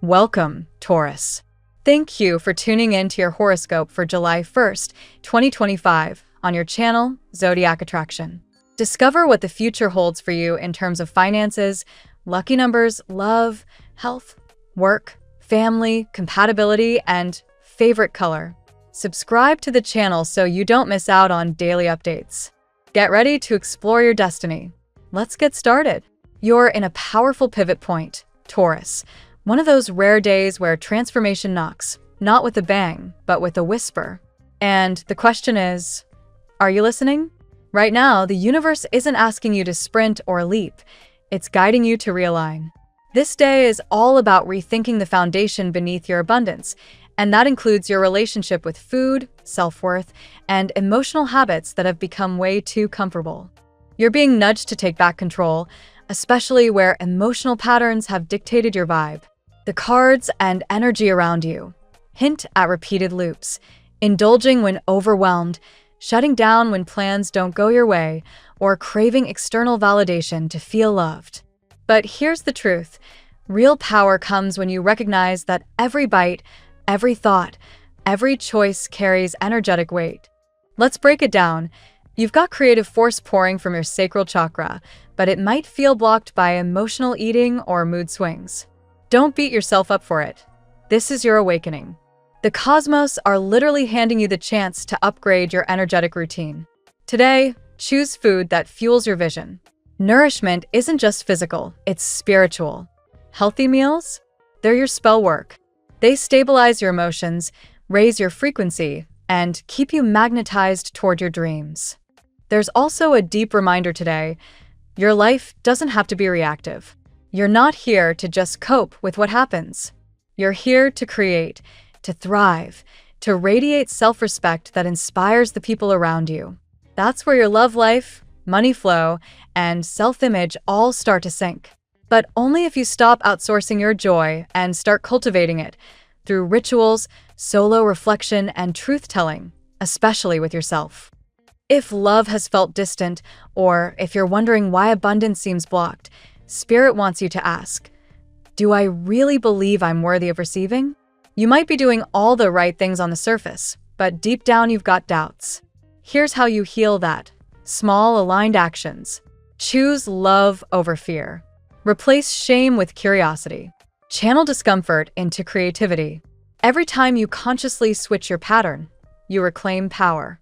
Welcome, Taurus. Thank you for tuning in to your horoscope for July 1st, 2025 on your channel, Zodiac Attraction. Discover what the future holds for you in terms of finances, lucky numbers, love, health, work, family, compatibility, and favorite color. Subscribe to the channel so you don't miss out on daily updates. Get ready to explore your destiny. Let's get started. You're in a powerful pivot point, Taurus. One of those rare days where transformation knocks, not with a bang, but with a whisper. And the question is, are you listening? Right now, the universe isn't asking you to sprint or leap. It's guiding you to realign. This day is all about rethinking the foundation beneath your abundance, and that includes your relationship with food, self-worth, and emotional habits that have become way too comfortable. You're being nudged to take back control, especially where emotional patterns have dictated your vibe. The cards and energy around you hint at repeated loops, indulging when overwhelmed, shutting down when plans don't go your way, or craving external validation to feel loved. But here's the truth. Real power comes when you recognize that every bite, every thought, every choice carries energetic weight. Let's break it down. You've got creative force pouring from your sacral chakra, but it might feel blocked by emotional eating or mood swings. Don't beat yourself up for it. This is your awakening. The cosmos are literally handing you the chance to upgrade your energetic routine. Today, choose food that fuels your vision. Nourishment isn't just physical, it's spiritual. Healthy meals? They're your spell work. They stabilize your emotions, raise your frequency, and keep you magnetized toward your dreams. There's also a deep reminder today, your life doesn't have to be reactive. You're not here to just cope with what happens. You're here to create, to thrive, to radiate self-respect that inspires the people around you. That's where your love life, money flow, and self-image all start to sync. But only if you stop outsourcing your joy and start cultivating it through rituals, solo reflection, and truth-telling, especially with yourself. If love has felt distant, or if you're wondering why abundance seems blocked, Spirit wants you to ask, do I really believe I'm worthy of receiving? You might be doing all the right things on the surface, but deep down you've got doubts. Here's how you heal that. Small, aligned actions. Choose love over fear. Replace shame with curiosity. Channel discomfort into creativity. Every time you consciously switch your pattern, you reclaim power.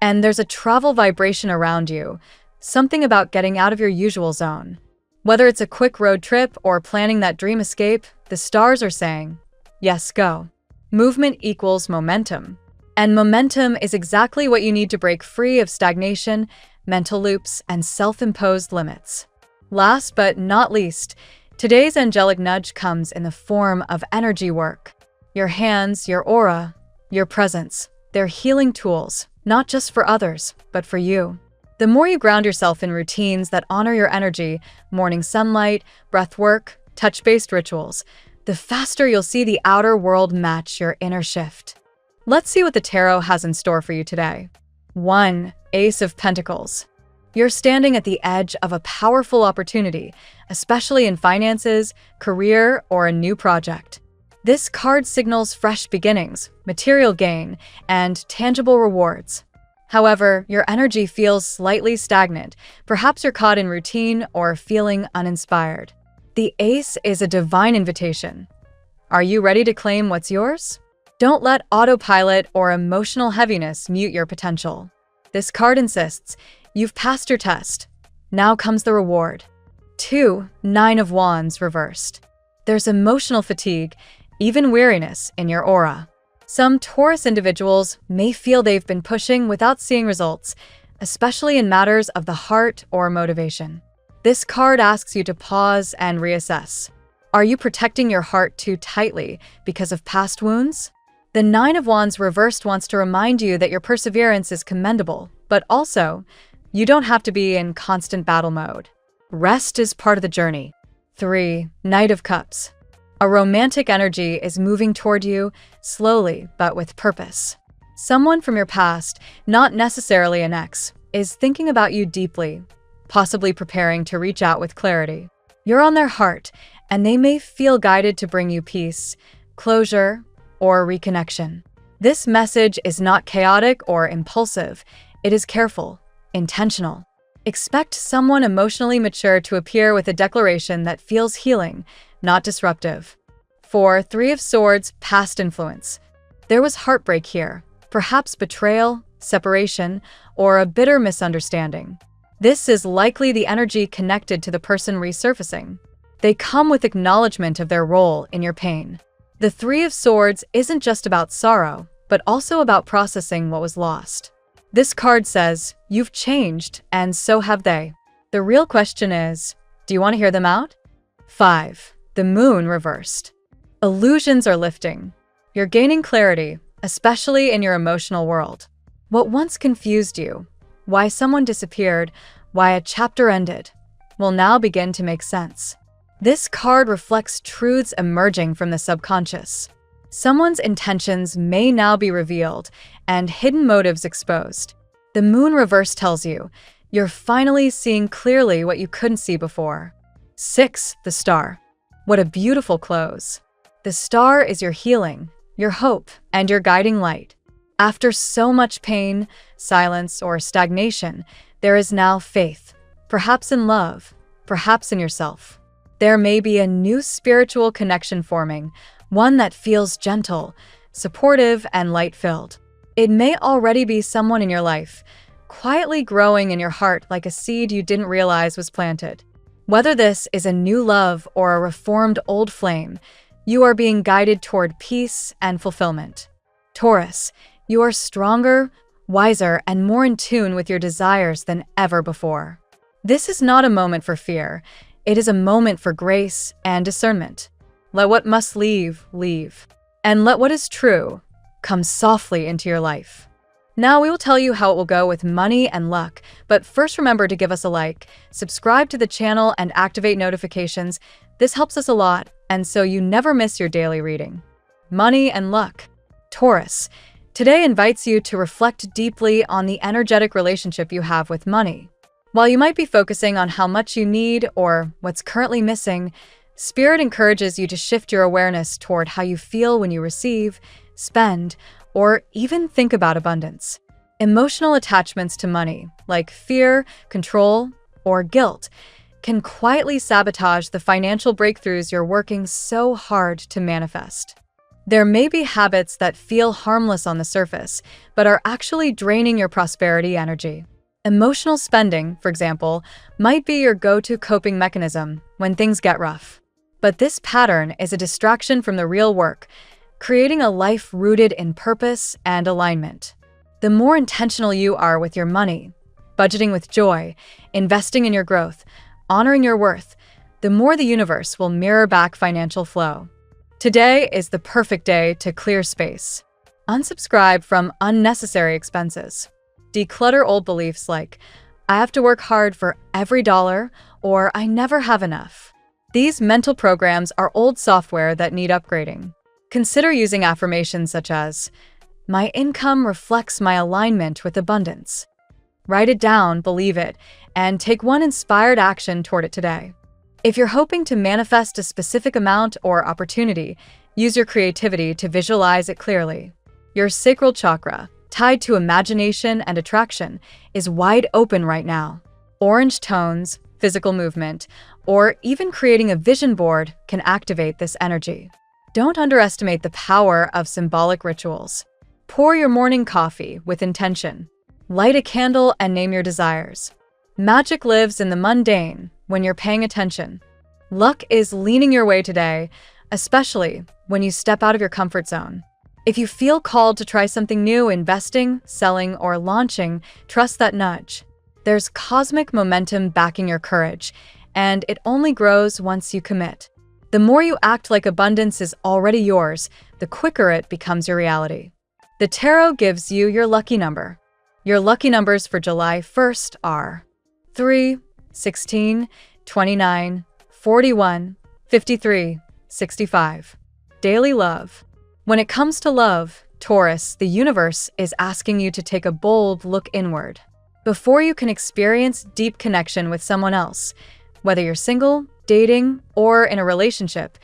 And there's a travel vibration around you, something about getting out of your usual zone. Whether it's a quick road trip or planning that dream escape, the stars are saying, yes, go. Movement equals momentum. And momentum is exactly what you need to break free of stagnation, mental loops, and self-imposed limits. Last but not least, today's angelic nudge comes in the form of energy work. Your hands, your aura, your presence, they're healing tools, not just for others, but for you. The more you ground yourself in routines that honor your energy, morning sunlight, breath work, touch-based rituals, the faster you'll see the outer world match your inner shift. Let's see what the tarot has in store for you today. 1. Ace of Pentacles. You're standing at the edge of a powerful opportunity, especially in finances, career, or a new project. This card signals fresh beginnings, material gain, and tangible rewards. However, your energy feels slightly stagnant. Perhaps you're caught in routine or feeling uninspired. The ace is a divine invitation. Are you ready to claim what's yours? Don't let autopilot or emotional heaviness mute your potential. This card insists, you've passed your test. Now comes the reward. 2. Nine of Wands reversed. There's emotional fatigue, even weariness in your aura. Some Taurus individuals may feel they've been pushing without seeing results, especially in matters of the heart or motivation. This card asks you to pause and reassess. Are you protecting your heart too tightly because of past wounds? The Nine of Wands reversed wants to remind you that your perseverance is commendable, but also, you don't have to be in constant battle mode. Rest is part of the journey. 3. Knight of Cups. A romantic energy is moving toward you, slowly but with purpose. Someone from your past, not necessarily an ex, is thinking about you deeply, possibly preparing to reach out with clarity. You're on their heart, and they may feel guided to bring you peace, closure, or reconnection. This message is not chaotic or impulsive. It is careful, intentional. Expect someone emotionally mature to appear with a declaration that feels healing, not disruptive. 4. Three of Swords, past influence. There was heartbreak here, perhaps betrayal, separation, or a bitter misunderstanding. This is likely the energy connected to the person resurfacing. They come with acknowledgement of their role in your pain. The Three of Swords isn't just about sorrow, but also about processing what was lost. This card says, you've changed, and so have they. The real question is, do you want to hear them out? 5. The Moon reversed. Illusions are lifting. You're gaining clarity, especially in your emotional world. What once confused you, why someone disappeared, why a chapter ended, will now begin to make sense. This card reflects truths emerging from the subconscious. Someone's intentions may now be revealed and hidden motives exposed. The Moon reverse tells you, you're finally seeing clearly what you couldn't see before. 6. The Star. What a beautiful close. The star is your healing, your hope, and your guiding light. After so much pain, silence, or stagnation, there is now faith, perhaps in love, perhaps in yourself. There may be a new spiritual connection forming, one that feels gentle, supportive, and light-filled. It may already be someone in your life, quietly growing in your heart like a seed you didn't realize was planted. Whether this is a new love or a reformed old flame, you are being guided toward peace and fulfillment. Taurus, you are stronger, wiser, and more in tune with your desires than ever before. This is not a moment for fear. It is a moment for grace and discernment. Let what must leave, leave. And let what is true come softly into your life. Now we will tell you how it will go with money and luck, but first remember to give us a like, subscribe to the channel, and activate notifications. This helps us a lot, and so you never miss your daily reading. Money and luck. Taurus, today invites you to reflect deeply on the energetic relationship you have with money. While you might be focusing on how much you need or what's currently missing, Spirit encourages you to shift your awareness toward how you feel when you receive, spend, or even think about abundance. Emotional attachments to money, like fear, control, or guilt, can quietly sabotage the financial breakthroughs you're working so hard to manifest. There may be habits that feel harmless on the surface, but are actually draining your prosperity energy. Emotional spending, for example, might be your go-to coping mechanism when things get rough. But this pattern is a distraction from the real work, creating a life rooted in purpose and alignment. The more intentional you are with your money, budgeting with joy, investing in your growth, honoring your worth, the more the universe will mirror back financial flow. Today is the perfect day to clear space. Unsubscribe from unnecessary expenses. Declutter old beliefs like, I have to work hard for every dollar, or I never have enough. These mental programs are old software that need upgrading. Consider using affirmations such as, my income reflects my alignment with abundance. Write it down, believe it, and take one inspired action toward it today. If you're hoping to manifest a specific amount or opportunity, use your creativity to visualize it clearly. Your sacral chakra, tied to imagination and attraction, is wide open right now. Orange tones, physical movement, or even creating a vision board can activate this energy. Don't underestimate the power of symbolic rituals. Pour your morning coffee with intention. Light a candle and name your desires. Magic lives in the mundane when you're paying attention. Luck is leaning your way today, especially when you step out of your comfort zone. If you feel called to try something new, investing, selling, or launching, trust that nudge. There's cosmic momentum backing your courage, and it only grows once you commit. The more you act like abundance is already yours, the quicker it becomes your reality. The tarot gives you your lucky number. Your lucky numbers for July 1st are 3, 16, 29, 41, 53, 65. Daily love. When it comes to love, Taurus, the universe is asking you to take a bold look inward. Before you can experience deep connection with someone else, whether you're single, dating, or in a relationship,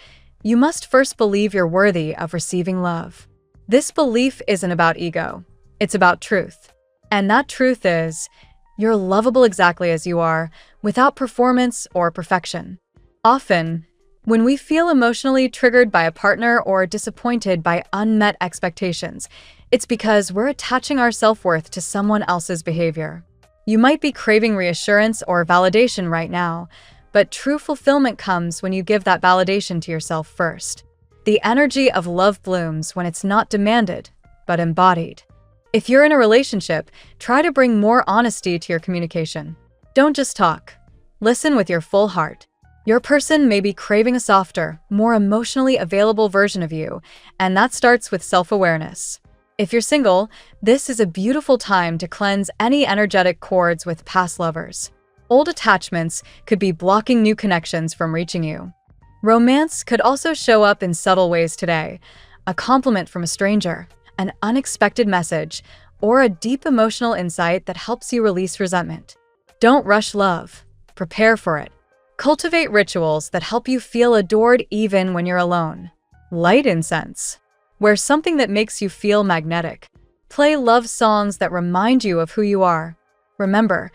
you must first believe you're worthy of receiving love. This belief isn't about ego, it's about truth. And that truth is, you're lovable exactly as you are, without performance or perfection. Often, when we feel emotionally triggered by a partner or disappointed by unmet expectations, it's because we're attaching our self-worth to someone else's behavior. You might be craving reassurance or validation right now, but true fulfillment comes when you give that validation to yourself first. The energy of love blooms when it's not demanded, but embodied. If you're in a relationship, try to bring more honesty to your communication. Don't just talk. Listen with your full heart. Your person may be craving a softer, more emotionally available version of you, and that starts with self-awareness. If you're single, this is a beautiful time to cleanse any energetic cords with past lovers. Old attachments could be blocking new connections from reaching you. Romance could also show up in subtle ways today. A compliment from a stranger, an unexpected message, or a deep emotional insight that helps you release resentment. Don't rush love. Prepare for it. Cultivate rituals that help you feel adored even when you're alone. Light incense. Wear something that makes you feel magnetic. Play love songs that remind you of who you are. Remember,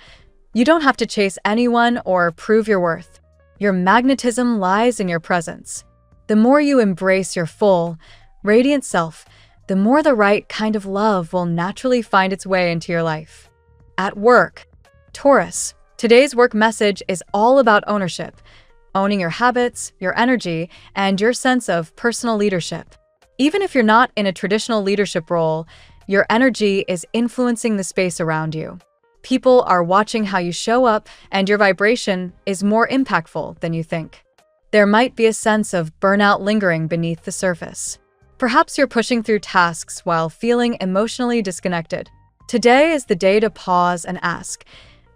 you don't have to chase anyone or prove your worth. Your magnetism lies in your presence. The more you embrace your full, radiant self, the more the right kind of love will naturally find its way into your life. At work, Taurus, today's work message is all about ownership, owning your habits, your energy, and your sense of personal leadership. Even if you're not in a traditional leadership role, your energy is influencing the space around you. People are watching how you show up, and your vibration is more impactful than you think. There might be a sense of burnout lingering beneath the surface. Perhaps you're pushing through tasks while feeling emotionally disconnected. Today is the day to pause and ask,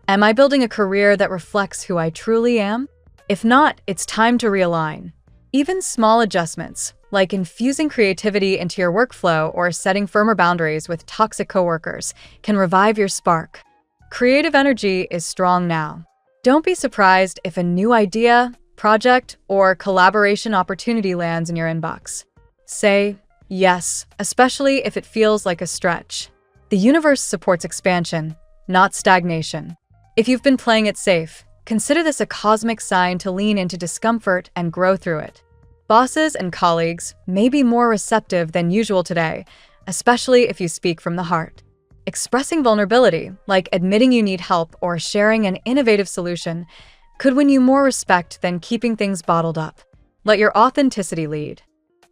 am I building a career that reflects who I truly am? If not, it's time to realign. Even small adjustments, like infusing creativity into your workflow or setting firmer boundaries with toxic coworkers, can revive your spark. Creative energy is strong now. Don't be surprised if a new idea, project, or collaboration opportunity lands in your inbox. Say yes, especially if it feels like a stretch. The universe supports expansion, not stagnation. If you've been playing it safe, consider this a cosmic sign to lean into discomfort and grow through it. Bosses and colleagues may be more receptive than usual today, especially if you speak from the heart. Expressing vulnerability, like admitting you need help or sharing an innovative solution, could win you more respect than keeping things bottled up. Let your authenticity lead.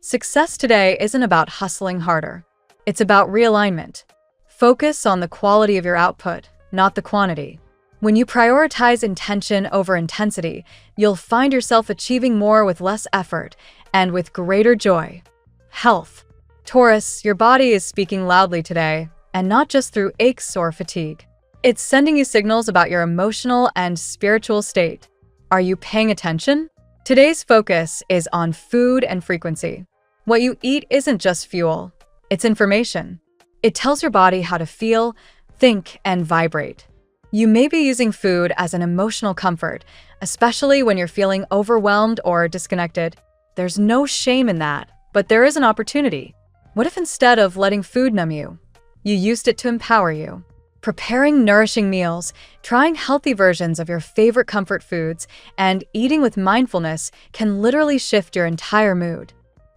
Success today isn't about hustling harder. It's about realignment. Focus on the quality of your output, not the quantity. When you prioritize intention over intensity, you'll find yourself achieving more with less effort and with greater joy. Health. Taurus, your body is speaking loudly today, and not just through aches or fatigue. It's sending you signals about your emotional and spiritual state. Are you paying attention? Today's focus is on food and frequency. What you eat isn't just fuel, it's information. It tells your body how to feel, think, and vibrate. You may be using food as an emotional comfort, especially when you're feeling overwhelmed or disconnected. There's no shame in that, but there is an opportunity. What if instead of letting food numb you, you used it to empower you? Preparing nourishing meals, trying healthy versions of your favorite comfort foods, and eating with mindfulness can literally shift your entire mood.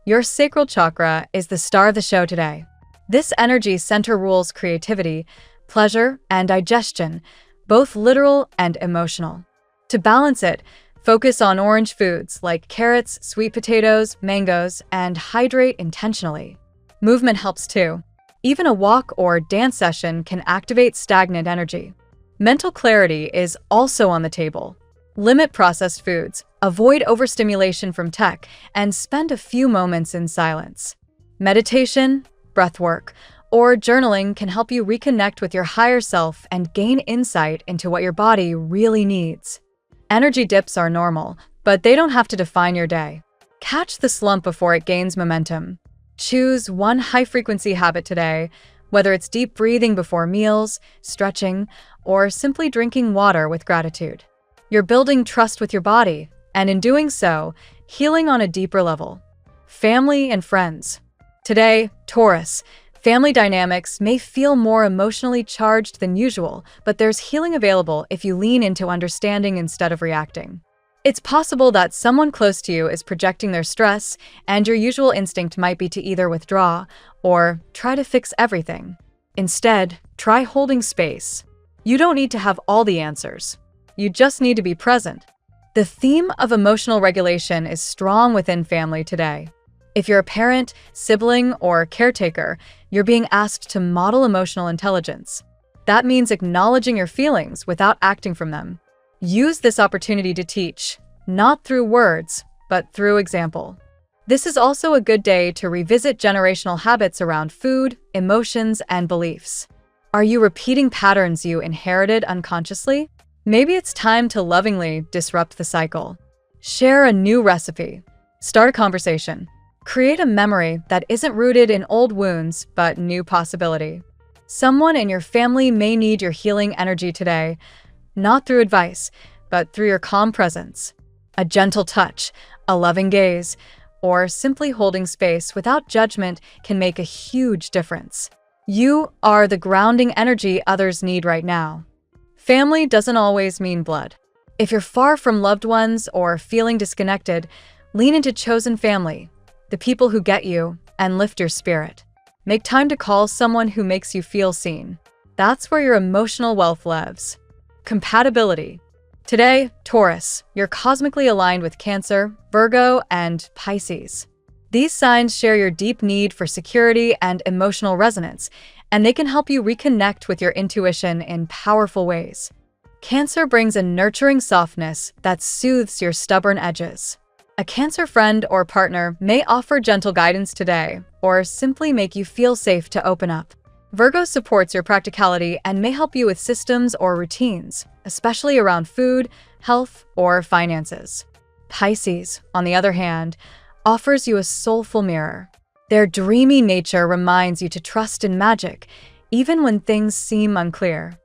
Your sacral chakra is the star of the show today. This energy center rules creativity, pleasure, and digestion, both literal and emotional. To balance it, focus on orange foods like carrots, sweet potatoes, mangoes, and hydrate intentionally. Movement helps too. Even a walk or dance session can activate stagnant energy. Mental clarity is also on the table. Limit processed foods, avoid overstimulation from tech, and spend a few moments in silence. Meditation, breathwork, or journaling can help you reconnect with your higher self and gain insight into what your body really needs. Energy dips are normal, but they don't have to define your day. Catch the slump before it gains momentum. Choose one high-frequency habit today, whether it's deep breathing before meals, stretching, or simply drinking water with gratitude. You're building trust with your body, and in doing so, healing on a deeper level. Family and friends. Today, Taurus, family dynamics may feel more emotionally charged than usual, but there's healing available if you lean into understanding instead of reacting. It's possible that someone close to you is projecting their stress, and your usual instinct might be to either withdraw or try to fix everything. Instead, try holding space. You don't need to have all the answers. You just need to be present. The theme of emotional regulation is strong within family today. If you're a parent, sibling, or caretaker, you're being asked to model emotional intelligence. That means acknowledging your feelings without acting from them. Use this opportunity to teach, not through words, but through example. This is also a good day to revisit generational habits around food, emotions, and beliefs. Are you repeating patterns you inherited unconsciously? Maybe it's time to lovingly disrupt the cycle. Share a new recipe. Start a conversation. Create a memory that isn't rooted in old wounds, but new possibility. Someone in your family may need your healing energy today, not through advice, but through your calm presence. A gentle touch, a loving gaze, or simply holding space without judgment can make a huge difference. You are the grounding energy others need right now. Family doesn't always mean blood. If you're far from loved ones or feeling disconnected, lean into chosen family, the people who get you and lift your spirit. Make time to call someone who makes you feel seen. That's where your emotional wealth lives. Compatibility. Today, Taurus, you're cosmically aligned with Cancer, Virgo, and Pisces. These signs share your deep need for security and emotional resonance, and they can help you reconnect with your intuition in powerful ways. Cancer brings a nurturing softness that soothes your stubborn edges. A Cancer friend or partner may offer gentle guidance today, or simply make you feel safe to open up. Virgo supports your practicality and may help you with systems or routines, especially around food, health, or finances. Pisces, on the other hand, offers you a soulful mirror. Their dreamy nature reminds you to trust in magic, even when things seem unclear.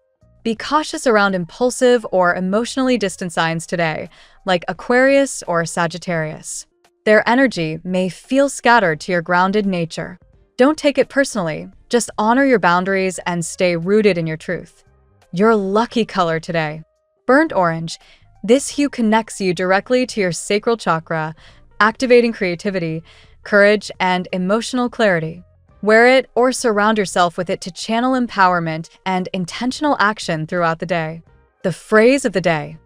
Be cautious around impulsive or emotionally distant signs today, like Aquarius or Sagittarius. Their energy may feel scattered to your grounded nature. Don't take it personally, just honor your boundaries and stay rooted in your truth. Your lucky color today. Burnt orange. This hue connects you directly to your sacral chakra, activating creativity, courage, and emotional clarity. Wear it or surround yourself with it to channel empowerment and intentional action throughout the day. The phrase of the day: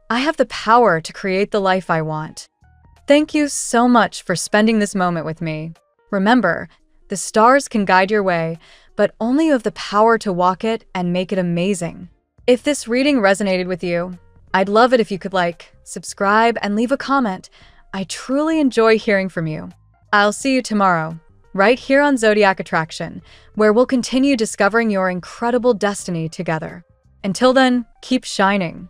I have the power to create the life I want. Thank you so much for spending this moment with me. Remember, the stars can guide your way, but only you have the power to walk it and make it amazing. If this reading resonated with you, I'd love it if you could like, subscribe, and leave a comment. I truly enjoy hearing from you. I'll see you tomorrow, right here on Zodiac Attraction, where we'll continue discovering your incredible destiny together. Until then, keep shining.